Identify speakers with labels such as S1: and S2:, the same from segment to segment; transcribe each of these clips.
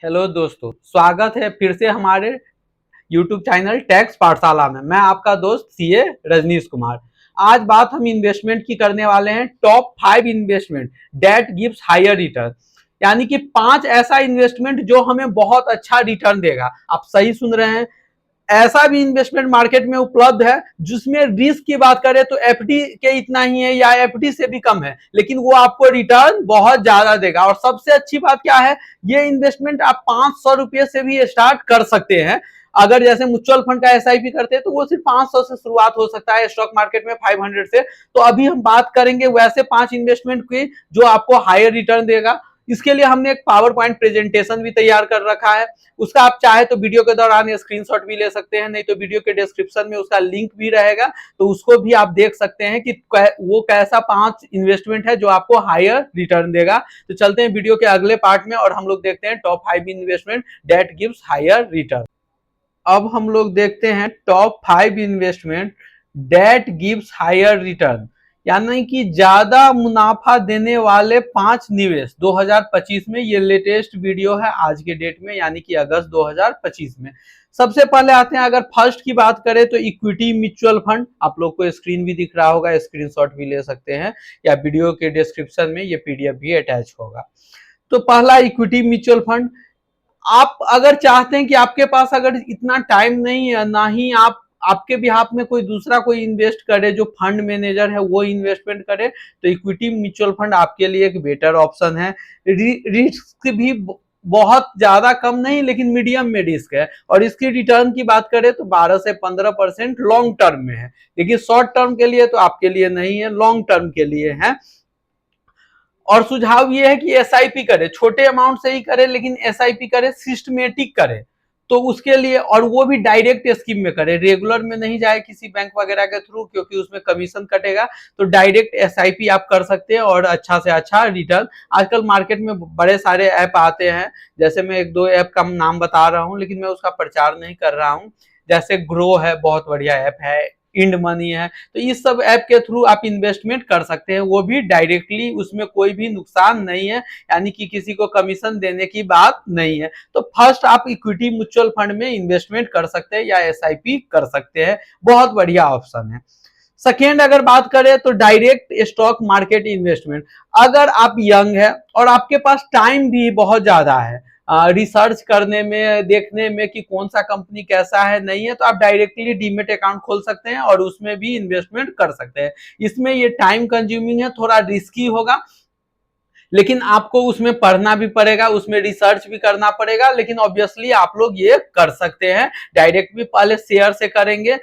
S1: Hello दोस्तों, स्वागत है फिर से हमारे YouTube चैनल टैक्स पाठशाला में। मैं आपका दोस्त सीए रजनीश कुमार। आज बात हम इन्वेस्टमेंट की करने वाले हैं, top 5 investment that gives higher return. यानी कि 5 ऐसा इन्वेस्टमेंट जो हमें बहुत अच्छा रिटर्न देगा। आप सही सुन रहे हैं, ऐसा भी इन्वेस्टमेंट मार्केट में उपलब्ध है जिसमें रिस्क की बात करें तो एफडी के इतना ही है या एफडी से भी कम है, लेकिन वो आपको रिटर्न बहुत ज्यादा देगा। और सबसे अच्छी बात क्या है, ये इन्वेस्टमेंट आप 500 रुपये से भी स्टार्ट कर सकते हैं। अगर जैसे म्यूचुअल फंड का एसआईपी करते हैं तो वो सिर्फ 500 से शुरुआत हो सकता है, स्टॉक मार्केट में 500 से। तो अभी हम बात करेंगे वैसे 5 इन्वेस्टमेंट की जो आपको हायर रिटर्न देगा। इसके लिए हमने एक पावर पॉइंट प्रेजेंटेशन भी तैयार कर रखा है, उसका आप चाहे तो वीडियो के दौरान स्क्रीनशॉट भी ले सकते हैं, नहीं तो वीडियो के डिस्क्रिप्शन में उसका लिंक भी रहेगा, तो उसको भी आप देख सकते हैं कि वो कैसा 5 इन्वेस्टमेंट है जो आपको हायर रिटर्न देगा। तो चलते हैं वीडियो के अगले पार्ट में और हम लोग देखते हैं top 5 investment that gives higher return. अब हम लोग देखते हैं top 5 investment that gives higher return, यानी कि ज्यादा मुनाफा देने वाले 5 निवेश 2025 में। ये लेटेस्ट वीडियो है आज के डेट में, यानी कि अगस्त 2025 में। सबसे पहले आते हैं, अगर फर्स्ट की बात करें तो इक्विटी म्यूचुअल फंड। आप लोग को स्क्रीन भी दिख रहा होगा, स्क्रीनशॉट भी ले सकते हैं या वीडियो के डिस्क्रिप्शन में ये पीडीएफ भी अटैच होगा। तो पहला इक्विटी म्यूचुअल फंड, आप अगर चाहते हैं कि आपके पास अगर इतना टाइम नहीं है, ना ही आप आपके बिहाफ में कोई दूसरा कोई इन्वेस्ट करे जो फंड मैनेजर है वो इन्वेस्टमेंट करे, तो इक्विटी म्यूचुअल फंड आपके लिए एक बेटर ऑप्शन है। रिस्क भी बहुत ज्यादा कम नहीं, लेकिन मीडियम में रिस्क है। और इसकी रिटर्न की बात करें तो 12 से 15% लॉन्ग टर्म में है। देखिए, शॉर्ट टर्म के लिए तो आपके लिए नहीं है, लॉन्ग टर्म के लिए है। और सुझाव ये है कि एसआईपी करे, छोटे अमाउंट से ही करे, लेकिन एसआईपी करे, सिस्टमेटिक करे। तो उसके लिए, और वो भी डायरेक्ट स्कीम में करे, रेगुलर में नहीं जाए किसी बैंक वगैरह के थ्रू, क्योंकि उसमें कमीशन कटेगा। तो डायरेक्ट एसआईपी आप कर सकते हैं और अच्छा से अच्छा रिटर्न। आजकल मार्केट में बड़े सारे ऐप आते हैं, जैसे मैं एक दो ऐप का नाम बता रहा हूँ, लेकिन मैं उसका प्रचार नहीं कर रहा हूँ। जैसे ग्रो है, बहुत बढ़िया ऐप है, इंड मनी है। तो इस सब ऐप के थ्रू आप इन्वेस्टमेंट कर सकते हैं, वो भी डायरेक्टली, उसमें कोई भी नुकसान नहीं है, यानी कि किसी को कमीशन देने की बात नहीं है। तो फर्स्ट आप इक्विटी म्यूचुअल फंड में इन्वेस्टमेंट कर सकते हैं या एसआईपी कर सकते हैं, बहुत बढ़िया ऑप्शन है। सेकेंड अगर बात करें तो डायरेक्ट स्टॉक मार्केट इन्वेस्टमेंट। अगर आप यंग है और आपके पास टाइम भी बहुत ज्यादा है रिसर्च करने में, देखने में कि कौन सा कंपनी कैसा है नहीं है, तो आप डायरेक्टली डीमेट अकाउंट खोल सकते हैं और उसमें भी इन्वेस्टमेंट कर सकते हैं। इसमें ये टाइम कंज्यूमिंग है, थोड़ा रिस्की होगा, लेकिन आपको उसमें पढ़ना भी पड़ेगा, उसमें रिसर्च भी करना पड़ेगा, लेकिन ऑब्वियसली आप लोग ये कर सकते हैं। डायरेक्ट भी पहले शेयर से करेंगे,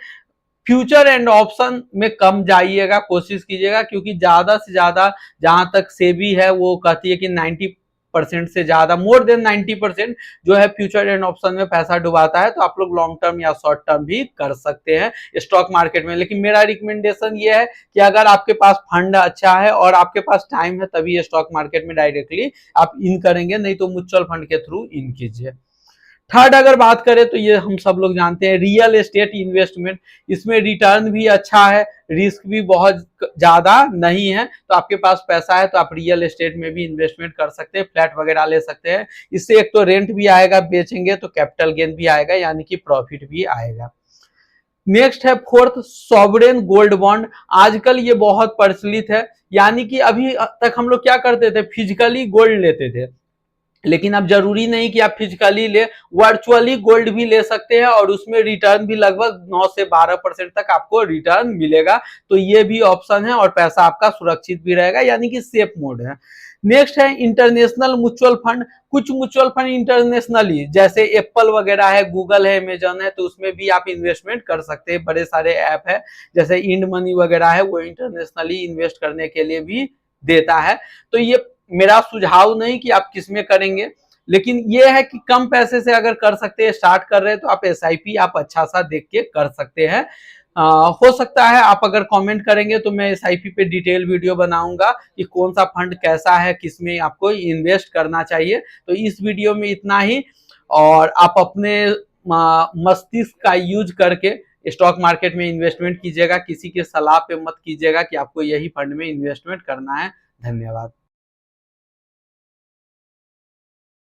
S1: फ्यूचर एंड ऑप्शन में कम जाइएगा, कोशिश कीजिएगा, क्योंकि ज्यादा से ज्यादा जहां तक सेबी है वो कहती है कि 90% से ज्यादा, मोर देन 90% जो है फ्यूचर एंड ऑप्शन में पैसा डुबाता है। तो आप लोग लॉन्ग टर्म या शॉर्ट टर्म भी कर सकते हैं स्टॉक मार्केट में। लेकिन मेरा रिकमेंडेशन ये है कि अगर आपके पास फंड अच्छा है और आपके पास टाइम है, तभी स्टॉक मार्केट में डायरेक्टली आप इन करेंगे, नहीं तो म्यूचुअल फंड के थ्रू इन कीजिए। थर्ड अगर बात करें तो ये हम सब लोग जानते हैं, रियल एस्टेट इन्वेस्टमेंट। इसमें रिटर्न भी अच्छा है, रिस्क भी बहुत ज्यादा नहीं है। तो आपके पास पैसा है तो आप रियल एस्टेट में भी इन्वेस्टमेंट कर सकते हैं, फ्लैट वगैरह ले सकते हैं। इससे एक तो रेंट भी आएगा, बेचेंगे तो कैपिटल गेन भी आएगा, यानी कि प्रॉफिट भी आएगा। नेक्स्ट है फोर्थ, सॉवरेन गोल्ड बॉन्ड। आजकल ये बहुत प्रचलित है, यानी कि अभी तक हम लोग क्या करते थे, फिजिकली गोल्ड लेते थे, लेकिन अब जरूरी नहीं कि आप फिजिकली ले, वर्चुअली गोल्ड भी ले सकते हैं और उसमें रिटर्न भी लगभग 9 से 12% तक आपको रिटर्न मिलेगा। तो ये भी ऑप्शन है और पैसा आपका सुरक्षित भी रहेगा, यानी कि सेफ मोड है। नेक्स्ट है इंटरनेशनल म्यूचुअल फंड। कुछ म्यूचुअल फंड इंटरनेशनली, जैसे एप्पल वगैरह है, गूगल है, अमेजन है, तो उसमें भी आप इन्वेस्टमेंट कर सकते हैं। बड़े सारे ऐप है, जैसे इंड मनी वगैरह है, वो इंटरनेशनली इन्वेस्ट करने के लिए भी देता है। तो ये मेरा सुझाव नहीं कि आप किसमें करेंगे, लेकिन ये है कि कम पैसे से अगर कर सकते हैं, स्टार्ट कर रहे हैं, तो आप एसआईपी आप अच्छा सा देख के कर सकते हैं। हो सकता है आप अगर कमेंट करेंगे तो मैं एसआईपी पे डिटेल वीडियो बनाऊंगा कि कौन सा फंड कैसा है, किसमें आपको इन्वेस्ट करना चाहिए। तो इस वीडियो में इतना ही, और आप अपने मस्तिष्क का यूज करके स्टॉक मार्केट में इन्वेस्टमेंट कीजिएगा, किसी के सलाह पे मत कीजिएगा कि आपको यही फंड में इन्वेस्टमेंट करना है। धन्यवाद।